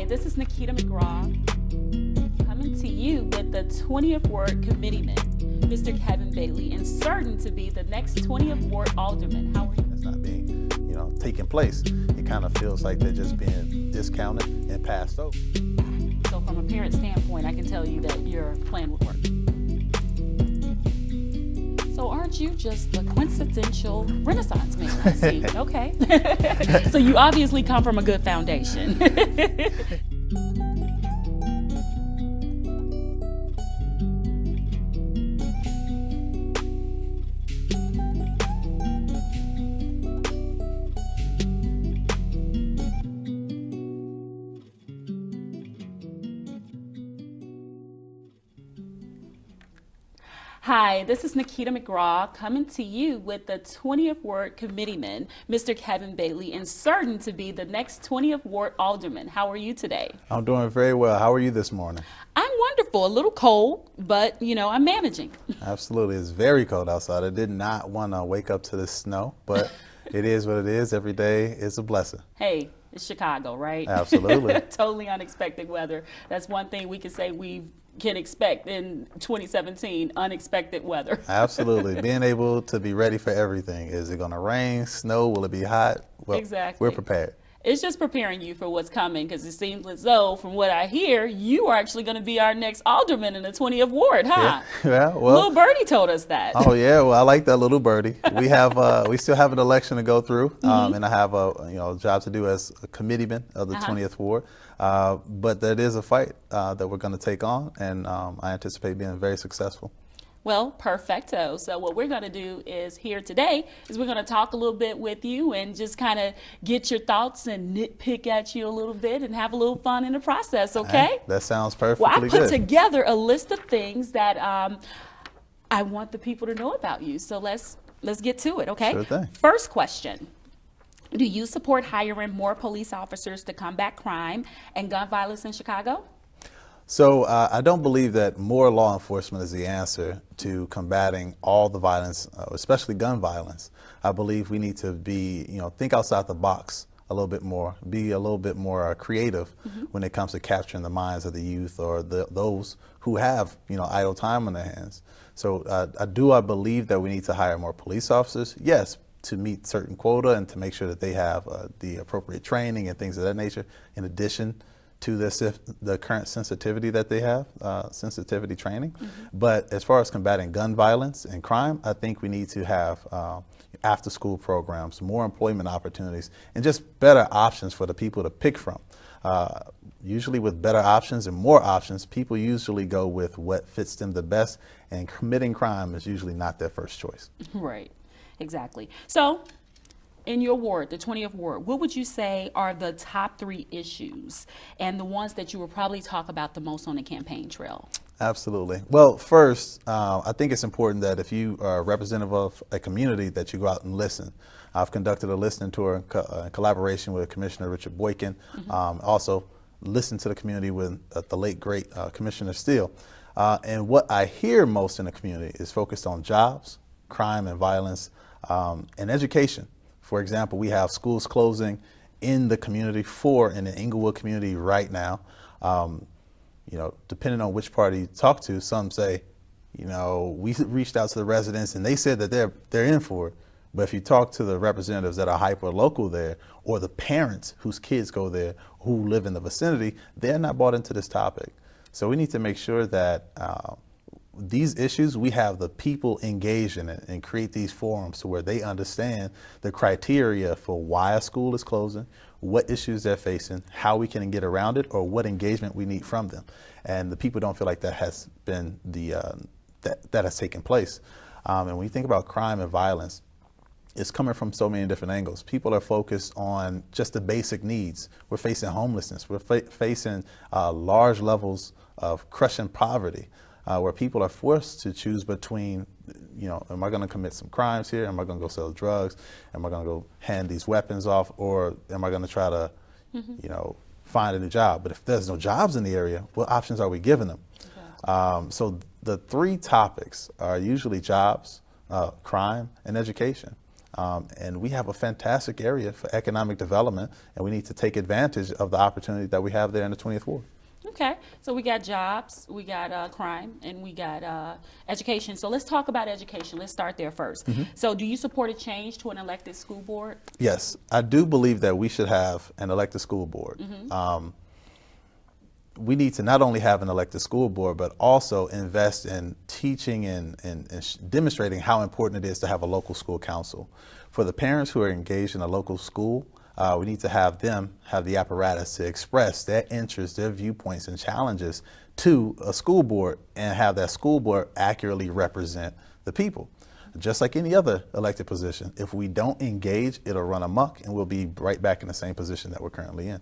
This is Nakita coming to you with the 20th Ward Committeeman, Mr. Kevin Bailey, and certain to be the next 20th Ward Alderman. How are you? That's not being, taking place. It kind of feels like they're just being discounted and passed over. So from a parent standpoint, I can tell you that your plan would work. So aren't you just the quintessential Renaissance man? I see. Okay. So you obviously come from a good foundation. Hi, this is Nakita coming to you with the 20th Ward Committeeman, Mr. Kevin Bailey, and certain to be the next 20th Ward Alderman. How are you today? I'm doing very well. How are you this morning? I'm wonderful. A little cold, but I'm managing. Absolutely. It's very cold outside. I did not want to wake up to the snow, but it is what it is. Every day is a blessing. Hey, it's Chicago, right? Absolutely. Totally unexpected weather. That's one thing we can say we can expect in 2017, unexpected weather. Absolutely. Being able to be ready for everything. Is it going to rain, snow? Will it be hot? Well, exactly. We're prepared. It's just preparing you for what's coming, because it seems as though, from what I hear, you are actually going to be our next alderman in the 20th Ward, huh? Yeah, well. Little birdie told us that. Oh, yeah. Well, I like that little birdie. We have, we still have an election to go through, and I have a job to do as a committeeman of the 20th Ward. But that is a fight that we're going to take on, and I anticipate being very successful. Well, perfecto. So what we're going to do is here today is we're going to talk a little bit with you and just kind of get your thoughts and nitpick at you a little bit and have a little fun in the process, okay? That sounds perfectly good. Well, I put good. together a list of things that I want the people to know about you. So let's get to it, okay? Sure thing. First question. Do you support hiring more police officers to combat crime and gun violence in Chicago? So I don't believe that more law enforcement is the answer to combating all the violence, especially gun violence. I believe we need to be, think outside the box a little bit more, be a little bit more creative when it comes to capturing the minds of the youth or those who have, idle time on their hands. So I believe that we need to hire more police officers? Yes, to meet certain quota and to make sure that they have the appropriate training and things of that nature, in addition to the current sensitivity that they have, sensitivity training. But as far as combating gun violence and crime, I think we need to have after-school programs, more employment opportunities, and just better options for the people to pick from. Usually with better options and more options, people usually go with what fits them the best, and committing crime is usually not their first choice. Right, exactly. So, in your ward, the 20th Ward, what would you say are the top 3 issues and the ones that you will probably talk about the most on the campaign trail? Absolutely. Well, first, I think it's important that if you are a representative of a community, that you go out and listen. I've conducted a listening tour in collaboration with Commissioner Richard Boykin. Also listened to the community with the late, great Commissioner Steele. And what I hear most in the community is focused on jobs, crime and violence, and education. For example, we have schools closing in the community, 4 in the Inglewood community right now. Depending on which party you talk to, some say, we reached out to the residents and they said that they're in for it. But if you talk to the representatives that are hyper local there, or the parents whose kids go there, who live in the vicinity, they're not bought into this topic. So we need to make sure that these issues, we have the people engaged in it and create these forums to where they understand the criteria for why a school is closing, what issues they're facing, how we can get around it, or what engagement we need from them. And the people don't feel like that has been that has taken place. And when you think about crime and violence, it's coming from so many different angles. People are focused on just the basic needs. We're facing homelessness. We're facing large levels of crushing poverty. Where people are forced to choose between, am I going to commit some crimes here? Am I going to go sell drugs? Am I going to go hand these weapons off? Or am I going to try to, find a new job? But if there's no jobs in the area, what options are we giving them? Okay. So the 3 topics are usually jobs, crime, and education. And we have a fantastic area for economic development, and we need to take advantage of the opportunity that we have there in the 20th Ward. Okay, so we got jobs, we got crime, and we got education. So let's talk about education. Let's start there first. So do you support a change to an elected school board? Yes, I do believe that we should have an elected school board. We need to not only have an elected school board, but also invest in teaching and demonstrating how important it is to have a local school council. For the parents who are engaged in a local school, we need to have them have the apparatus to express their interests, their viewpoints, and challenges to a school board, and have that school board accurately represent the people. Just like any other elected position, if we don't engage, it'll run amok, and we'll be right back in the same position that we're currently in.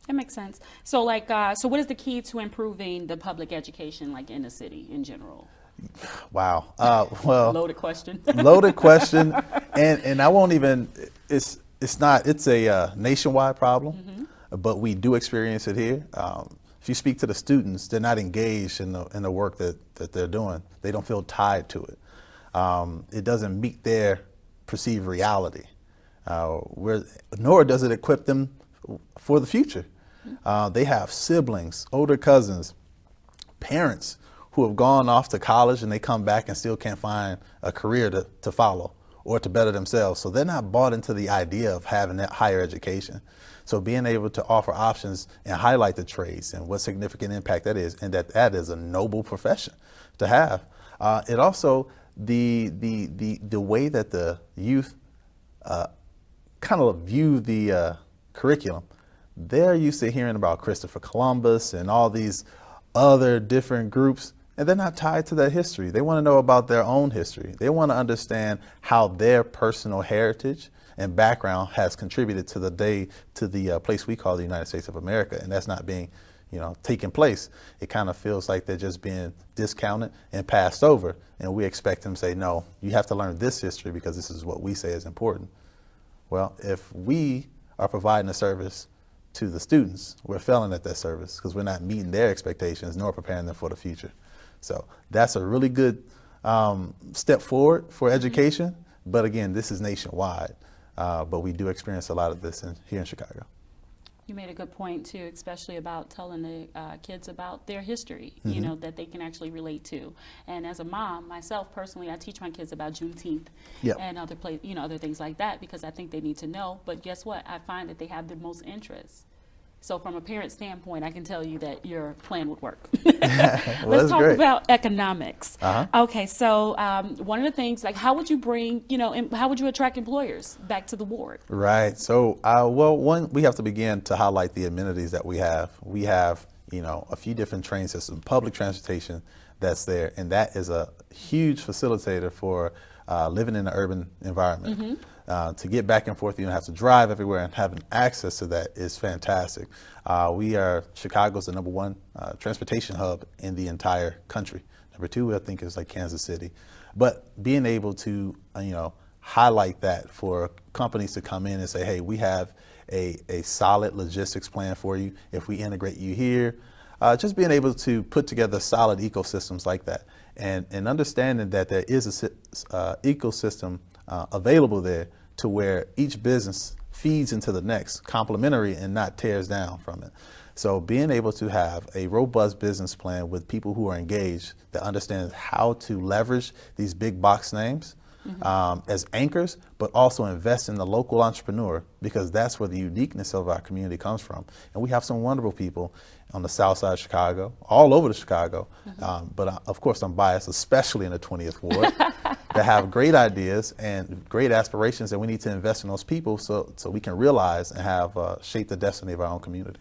That makes sense. So so what is the key to improving the public education, like in the city in general? Wow. Well, Loaded question. Loaded question. And I won't even, it's a nationwide problem, but we do experience it here. If you speak to the students, they're not engaged in the work that they're doing. They don't feel tied to it. It doesn't meet their perceived reality, nor does it equip them for the future. They have siblings, older cousins, parents who have gone off to college, and they come back and still can't find a career to follow or to better themselves. So they're not bought into the idea of having that higher education. So being able to offer options and highlight the trades and what significant impact that is, and that is a noble profession to have. It also, the way that the youth kind of view the curriculum. They're used to hearing about Christopher Columbus and all these other different groups, and they're not tied to that history. They want to know about their own history. They want to understand how their personal heritage and background has contributed to the place we call the United States of America, and that's not being, taking place. It kind of feels like they're just being discounted and passed over, and we expect them to say, no, you have to learn this history because this is what we say is important. Well, if we are providing a service to the students, we're failing at that service because we're not meeting their expectations nor preparing them for the future. So that's a really good step forward for education. But again, this is nationwide, but we do experience a lot of this here in Chicago. You made a good point too, especially about telling the kids about their history, that they can actually relate to. And as a mom, myself personally, I teach my kids about Juneteenth and other things like that, because I think they need to know. But guess what? I find that they have the most interest. So from a parent standpoint, I can tell you that your plan would work. Let's talk about economics. Okay, so one of the things, like, how would you bring, how would you attract employers back to the ward? Right. So, one, we have to begin to highlight the amenities that we have. We have, a few different train systems, public transportation that's there, and that is a huge facilitator for living in an urban environment. To get back and forth, you don't have to drive everywhere, and having access to that is fantastic. We are Chicago's the #1 transportation hub in the entire country. #2, I think, is like Kansas City. But being able to, highlight that for companies to come in and say, hey, we have a solid logistics plan for you if we integrate you here. Just being able to put together solid ecosystems like that, and understanding that there is a ecosystem available there to where each business feeds into the next, complementary and not tears down from it. So being able to have a robust business plan with people who are engaged, that understand how to leverage these big box names as anchors, but also invest in the local entrepreneur, because that's where the uniqueness of our community comes from. And we have some wonderful people on the south side of Chicago, all over the Chicago, but of course I'm biased, especially in the 20th Ward, that have great ideas and great aspirations, and we need to invest in those people so we can realize and have shape the destiny of our own community.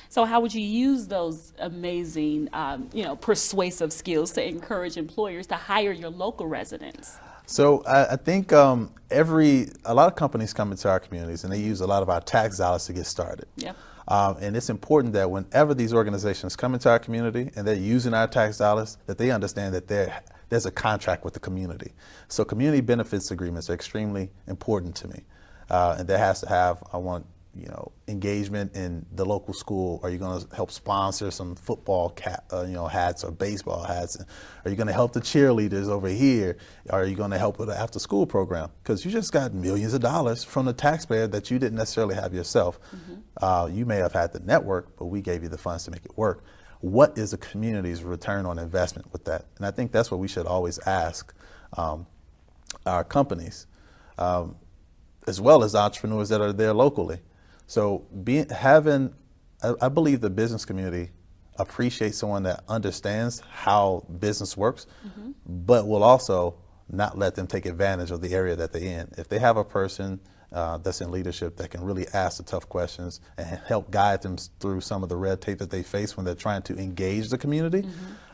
So how would you use those amazing, persuasive skills to encourage employers to hire your local residents? So I think a lot of companies come into our communities and they use a lot of our tax dollars to get started. Yep. And it's important that whenever these organizations come into our community and they're using our tax dollars, that they understand that there's a contract with the community. So community benefits agreements are extremely important to me. And that has to have, I want engagement in the local school? Are you going to help sponsor some football hats or baseball hats? Are you going to help the cheerleaders over here? Are you going to help with an after school program? Because you just got millions of dollars from the taxpayer that you didn't necessarily have yourself. You may have had the network, but we gave you the funds to make it work. What is the community's return on investment with that? And I think that's what we should always ask our companies, as well as entrepreneurs that are there locally. So I believe the business community appreciates someone that understands how business works, but will also not let them take advantage of the area that they're in. If they have a person that's in leadership that can really ask the tough questions and help guide them through some of the red tape that they face when they're trying to engage the community,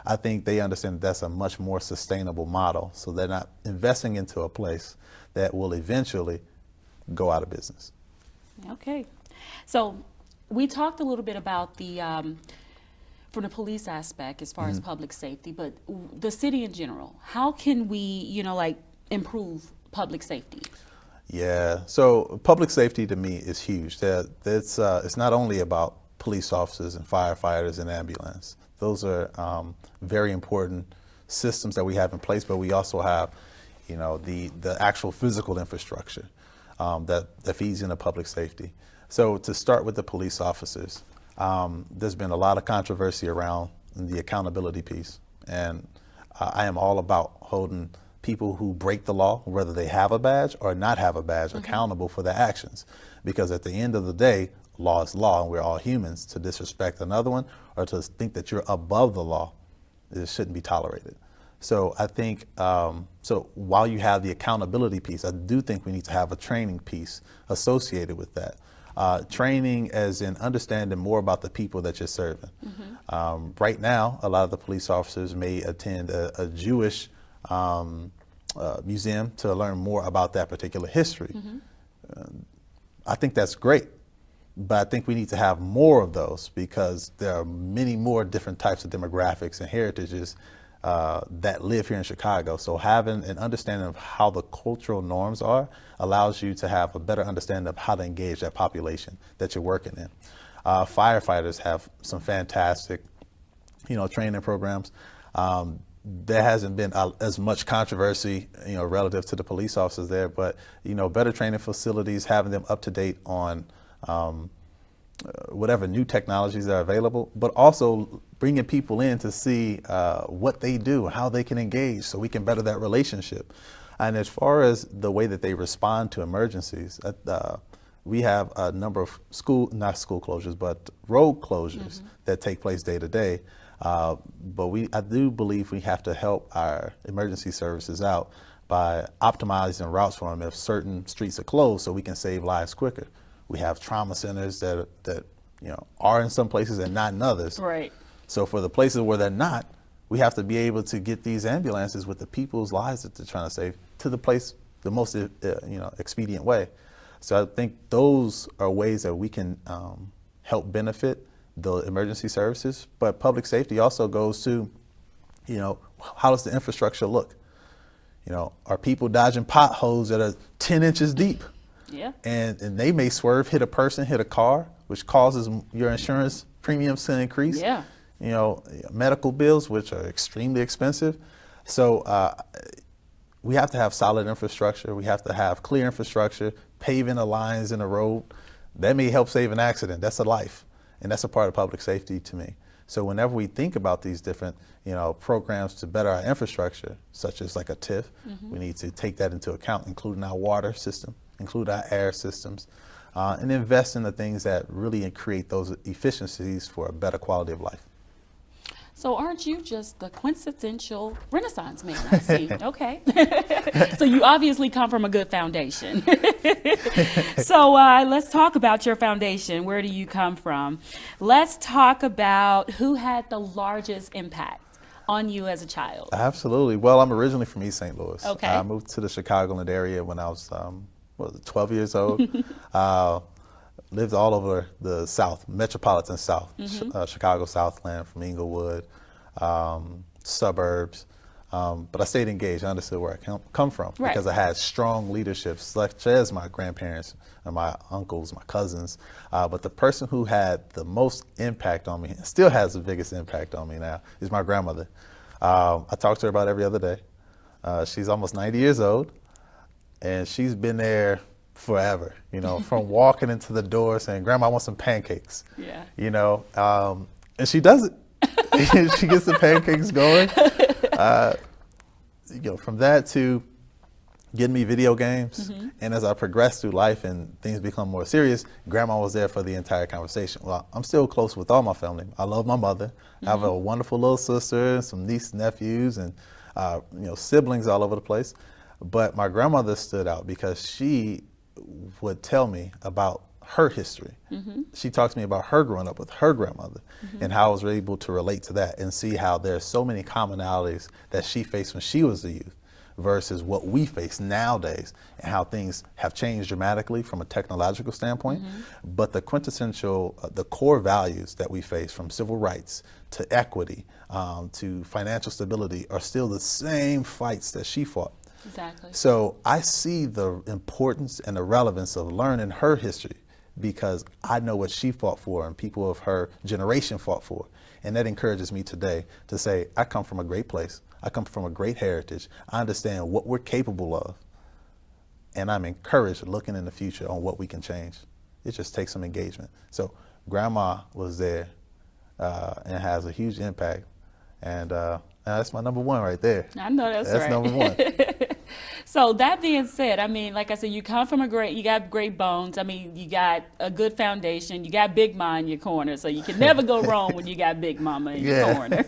I think they understand that's a much more sustainable model. So they're not investing into a place that will eventually go out of business. Okay. So we talked a little bit about the from the police aspect as far as public safety, but the city in general, how can we, improve public safety? Yeah, so public safety to me is huge. It's not only about police officers and firefighters and ambulance. Those are very important systems that we have in place, but we also have, the actual physical infrastructure that feeds into public safety. So to start with the police officers, there's been a lot of controversy around the accountability piece, and I am all about holding people who break the law, whether they have a badge or not have a badge, accountable for their actions. Because at the end of the day, law is law, and we're all humans. To disrespect another one or to think that you're above the law, it shouldn't be tolerated. So I think, so while you have the accountability piece, I do think we need to have a training piece associated with that. Training as in understanding more about the people that you're serving. Right now, a lot of the police officers may attend a Jewish museum to learn more about that particular history. I think that's great, but I think we need to have more of those because there are many more different types of demographics and heritages that live here in Chicago. So having an understanding of how the cultural norms are allows you to have a better understanding of how to engage that population that you're working in. Firefighters have some fantastic, training programs. There hasn't been as much controversy, relative to the police officers there, but, better training facilities, having them up to date on whatever new technologies are available, but also bringing people in to see what they do, how they can engage so we can better that relationship. And as far as the way that they respond to emergencies, we have a number of not school closures, but road closures that take place day to day. But I do believe we have to help our emergency services out by optimizing routes for them if certain streets are closed so we can save lives quicker. We have trauma centers that are in some places and not in others. Right. So for the places where they're not, we have to be able to get these ambulances with the people's lives that they're trying to save to the place the most expedient way. So I think those are ways that we can help benefit the emergency services. But public safety also goes to, how does the infrastructure look? Are people dodging potholes that are 10 inches deep? Yeah. And they may swerve, hit a person, hit a car, which causes your insurance premiums to increase. Yeah. Medical bills, which are extremely expensive. So we have to have solid infrastructure. We have to have clear infrastructure, paving the lines in the road. That may help save an accident. That's a life. And that's a part of public safety to me. So whenever we think about these different, programs to better our infrastructure, such as like a TIF, we need to take that into account, including our water system, include our air systems, and invest in the things that really create those efficiencies for a better quality of life. So aren't you just the quintessential Renaissance man, I see? Okay. So you obviously come from a good foundation. So let's talk about your foundation. Where do you come from? Let's talk about who had the largest impact on you as a child. Absolutely. Well, I'm originally from East St. Louis. Okay. I moved to the Chicagoland area when I was 12 years old. Lived all over the South, metropolitan South, Chicago Southland, from Inglewood, suburbs. But I stayed engaged. I understood where I come from Right. because I had strong leadership, such as my grandparents and my uncles, my cousins. But the person who had the most impact on me, and still has the biggest impact on me now, is my grandmother. I talk to her about every other day. She's almost 90 years old, and she's been there forever, you know, from walking into the door saying, "Grandma, I want some pancakes." Yeah. You know, and she does it. She gets the pancakes going. You know, from that to getting me video games. And as I progress through life and things become more serious, Grandma was there for the entire conversation. Well, I'm still close with all my family. I love my mother. I have a wonderful little sister, some nieces, nephews, and you know, siblings all over the place. But my grandmother stood out because she would tell me about her history. She talked to me about her growing up with her grandmother and how I was able to relate to that and see how there's so many commonalities that she faced when she was a youth versus what we face nowadays, and how things have changed dramatically from a technological standpoint. But the quintessential, the core values that we face, from civil rights to equity to financial stability, are still the same fights that she fought. Exactly. So I see the importance and the relevance of learning her history, because I know what she fought for and people of her generation fought for. And that encourages me today to say, I come from a great place. I come from a great heritage. I understand what we're capable of. And I'm encouraged looking in the future on what we can change. It just takes some engagement. So Grandma was there and has a huge impact. And that's my number one right there. I know that's right. That's number one. So that being said, I mean, like I said, you come from you got great bones. I mean, you got a good foundation. You got Big Ma in your corner, so you can never go wrong when you got Big Mama in your corner.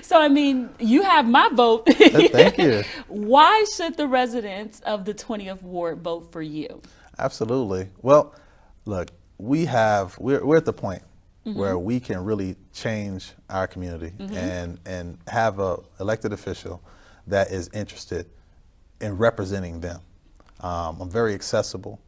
So, I mean, you have my vote. Thank you. Why should the residents of the 20th Ward vote for you? Absolutely. Well, look, we're at the point where we can really change our community and have a elected official that is interested in representing them. I'm very accessible.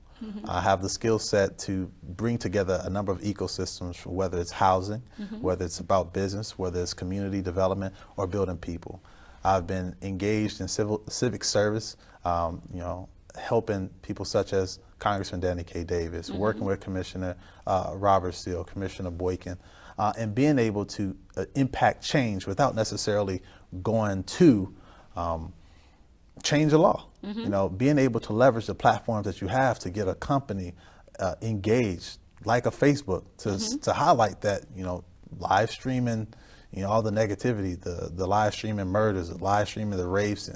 I have the skill set to bring together a number of ecosystems, whether it's housing, whether it's about business, whether it's community development, or building people. I've been engaged in civic service, you know, helping people such as Congressman Lanique Davis, working with Commissioner Robert Steele, Commissioner Boykin, and being able to impact change without necessarily going to change the law. You know, being able to leverage the platforms that you have to get a company engaged, like a Facebook, to highlight that, you know, live streaming, you know, all the negativity, the live streaming murders, the live streaming the rapes,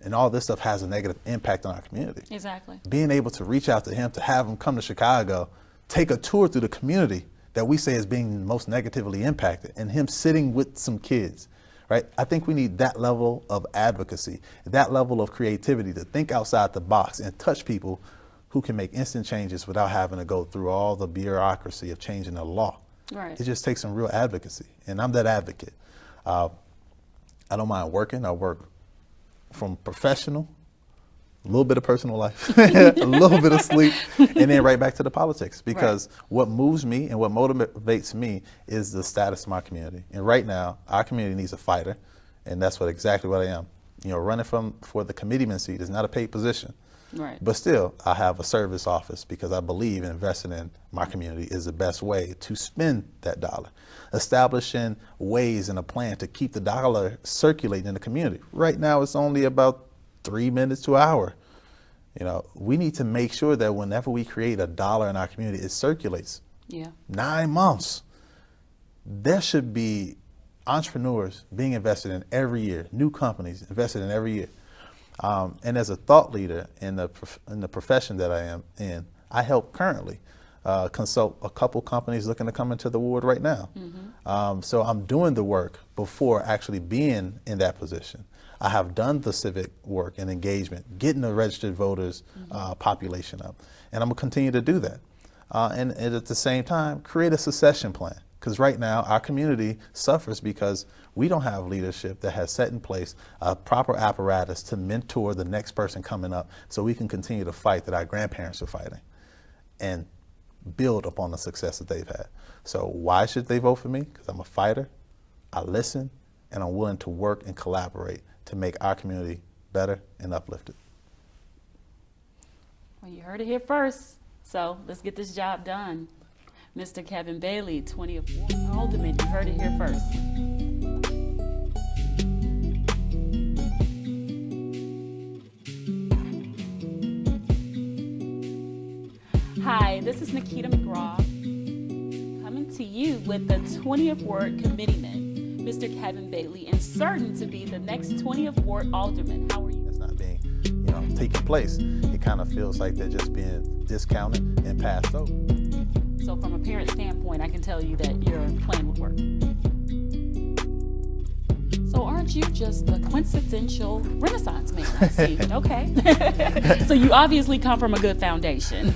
and all this stuff has a negative impact on our community. Exactly. Being able to reach out to him, to have him come to Chicago, take a tour through the community that we say is being most negatively impacted, and him sitting with some kids, right? I think we need that level of advocacy, that level of creativity to think outside the box and touch people who can make instant changes without having to go through all the bureaucracy of changing the law. Right. It just takes some real advocacy, and I'm that advocate. I don't mind working. I work from professional, a little bit of personal life, a little bit of sleep, and then right back to the politics. Because what moves me and what motivates me is the status of my community. And right now, our community needs a fighter, and that's exactly what I am. You know, running for the committeeman seat is not a paid position. Right. But still, I have a service office because I believe investing in my community is the best way to spend that dollar. Establishing ways and a plan to keep the dollar circulating in the community. Right now, it's only about 3 minutes to an hour. You know, we need to make sure that whenever we create a dollar in our community, it circulates. Yeah. 9 months. There should be entrepreneurs being invested in every year, new companies invested in every year. And as a thought leader in the profession that I am in, I help currently consult a couple companies looking to come into the ward right now. So I'm doing the work before actually being in that position. I have done the civic work and engagement, getting the registered voters population up. And I'm going to continue to do that. And at the same time, create a succession plan. Because right now, our community suffers because we don't have leadership that has set in place a proper apparatus to mentor the next person coming up so we can continue to fight that our grandparents are fighting and build upon the success that they've had. So why should they vote for me? Because I'm a fighter, I listen, and I'm willing to work and collaborate to make our community better and uplifted. Well, you heard it here first. So let's get this job done. Mr. Kevin Bailey, 20th Ward Alderman, you heard it here first. Hi, this is Nakita McGraw, coming to you with the 20th Ward Committeeman, Mr. Kevin Bailey, and certain to be the next 20th Ward Alderman. How are you? That's not being, taking place. It kind of feels like they're just being discounted and passed over. So from a parent standpoint, I can tell you that your plan would work. So aren't you just the quintessential Renaissance man? I see. Okay. So you obviously come from a good foundation.